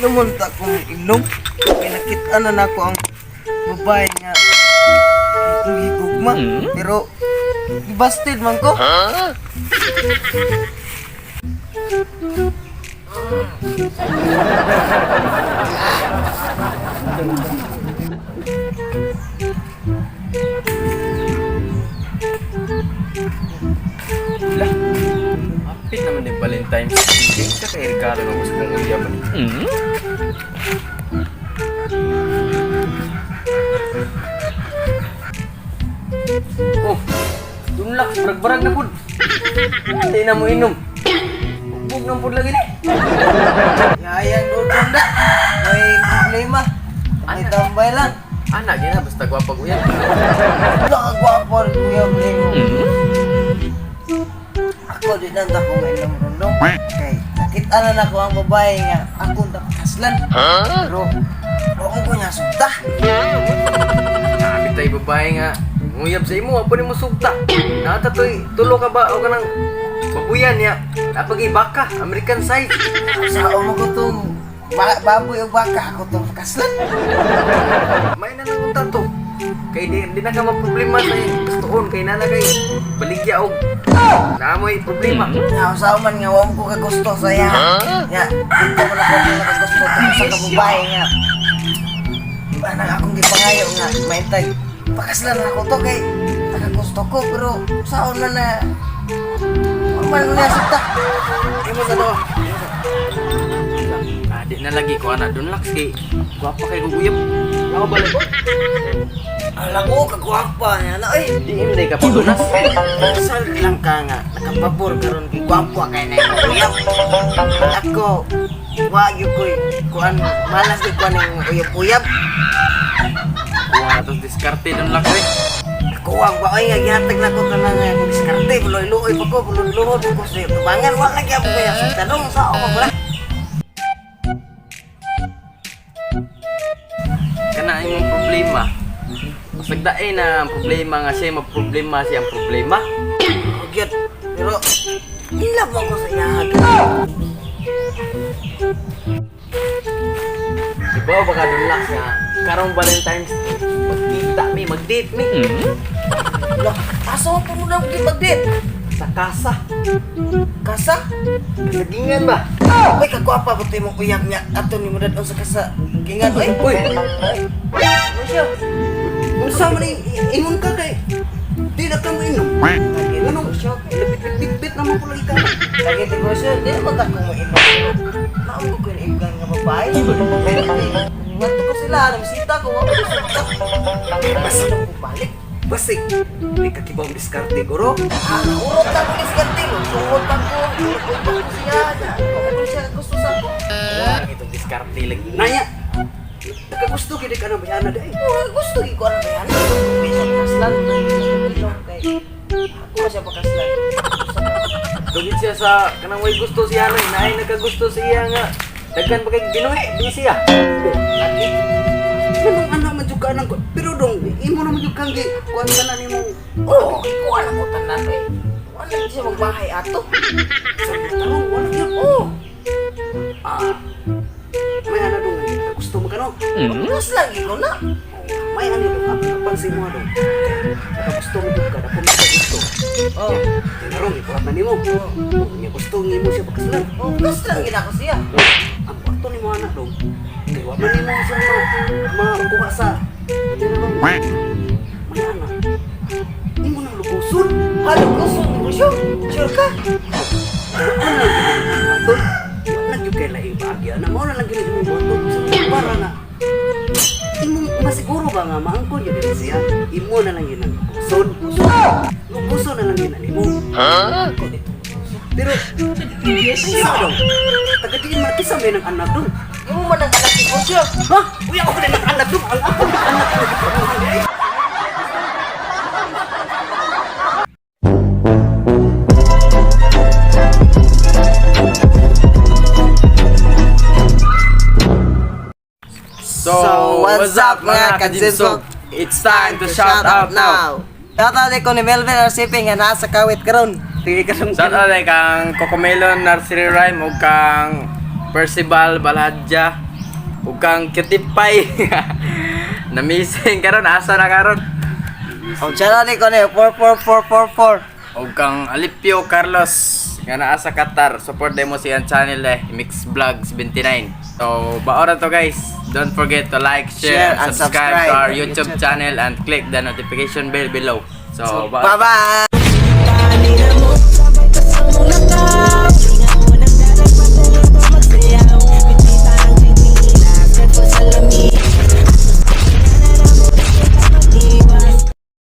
Namunta kong inom. Pinakita na nako ang babae nga ang higugma. Pero ibasted man ko. Lah, apit naman yung Valentine's Day. Sa kay Ricardo ng gusto kong uyaman. Oh, dunlak, barag-barag na pud. Hindi na mo inom. Huwag ng pud lagi ni. Yayang dudong da. May problema. May tambay lang. Anak, yan na, basta gwapag uyan. Wala ka gwapo rin kuya Blemo. Ako di nanta ko may ilang rundong. Kay nakita na nako ang babae nga akong tapaslan. Pero ako ko niya sugta. Nakapit tayo babae nga. Nguyab sa imo, apa ni mo sugta. Natatoy, tulo ka ba o ka ng babuyan niya. Napagay baka, American size. Sa mo ko itong baboy o baka ako itong pakaslan. May na nang to. Kay di na ka maproblema sa gustoon. Kay nana kay baligya og naamoy problema. Nga sa man nga wala ko kagusto sa iya. Ya, dito mo na ko kagusto sa kababae nga. Iba na akong gipangayo nga maintay. Pakaslan ako to kay nakagusto ko pero saon man na normal mo na sita. Imo sa do. Di na lagi ko anak dun laks kay guwapa kay guguyab. Ako balik ko. Alam mo kagwapa niya na ay. Di imday ka padunas. Sal lang ka nga nakapabor karon kay gwapa kay na uyab. Ako wagyo koy kuan malas di kuan ng uyab-uyab. Wala tos diskarte dun laks eh. Kuwang ba ay nga gihatag na ko kana nga kung diskarte buloy-luoy pa ko bulod-luhod ko sa tubangan wala gyud ko ya sa tanong sa ako ba. Kana imong problema. Masagdaay na ang problema nga siya magproblema siyang problema. Gyud pero ilab ako sa iya. Diba baka dun laks nga karong Valentine's magkita mi, mag-date mi. Lah, aso pa mo na mag-date? Sa kasa. Kasa? Kasagingan ba? Uy, kagwapa ba tayo mong uyab niya? Ato ni mo dadon sa kasa. Kingan, uy. Uy. Ano siya? Kung saan mo na ingon ka kay di na ka mo inom. Ano siya? Bit-bit naman ko lagi ka. Lagi tingko siya, di naman ka kung mainom. Naam ko yung ibgan nga babae. Nganto ko sila, namisita ko. Ako na sugta. Basta na ko balik. Basig. Hindi ka kibang diskarte, guro. Urot lang ko iskante mo. Suot lang ko. Urot ko siya. Ano siya gusto sa ako. Wala itong diskarte lagi. Naya! Nakagusto kini ka na bayana dahil. Gusto ko ano ba yan? Bisa pakaslan. Ako siya pakaslan. Dugit siya sa kanang way gusto siya na. Naay nagkagusto siya nga. Daghan pa kay binuhi. Di siya. Lagi. Anong anak madyo ka ko? Pero dong, imo na madyo kang kuwan ka na ni mong... Oo, ikuha na mo tanan eh. Wala siya magbahay ato. Sabi na tanong, wala niya. Oo. May ano dong, gusto mo ka no? Mas lagi ko na. May ano dong, napansin mo dong. Nakagusto mo dong ka, na kung gusto. Oo. Tinarong, ikuha na ni mo. Kung gusto mo siya pagkaslan. Oo, mas lagi na ko siya. Ang kwarto ni mo anak dong. Kaya wala ni mo siya makuha sa... Tinarong, may anak. Hindi mo nang lubusun. Halo, gusto mo siya. Sure ka? Aton, wala yung kay laing bahagia na mo na lang ginagawa mo ito para na imo masiguro ba nga maangkon yun din siya imo na lang yun ang lubuson na lang yun ang imo pero isa dong tagadiin markisa may ng anak dong Yung mo man ang anak ko siya. ha? Uy ako din ng anak dong ang ako ng anak So, what's up mga kajinsok? It's time to shout out now. Tatali ko ni Melvin Arsiping nga nasa kawit karon. Tingin ka nung Shout out kang Cocomelon Nursery Rhyme ug kang Percival Balhadja ug kang Kitipay. Na-missing karon asa na karon. Ang channel ko ni 44444. Ug kang Alipio Carlos nga naa sa Qatar. Support mo siyang channel Mix Vlogs 29. So, baora to guys. Don't forget to like, share, Share, and subscribe to our subscribe. YouTube channel and click the notification bell below. So, baora. Bye-bye!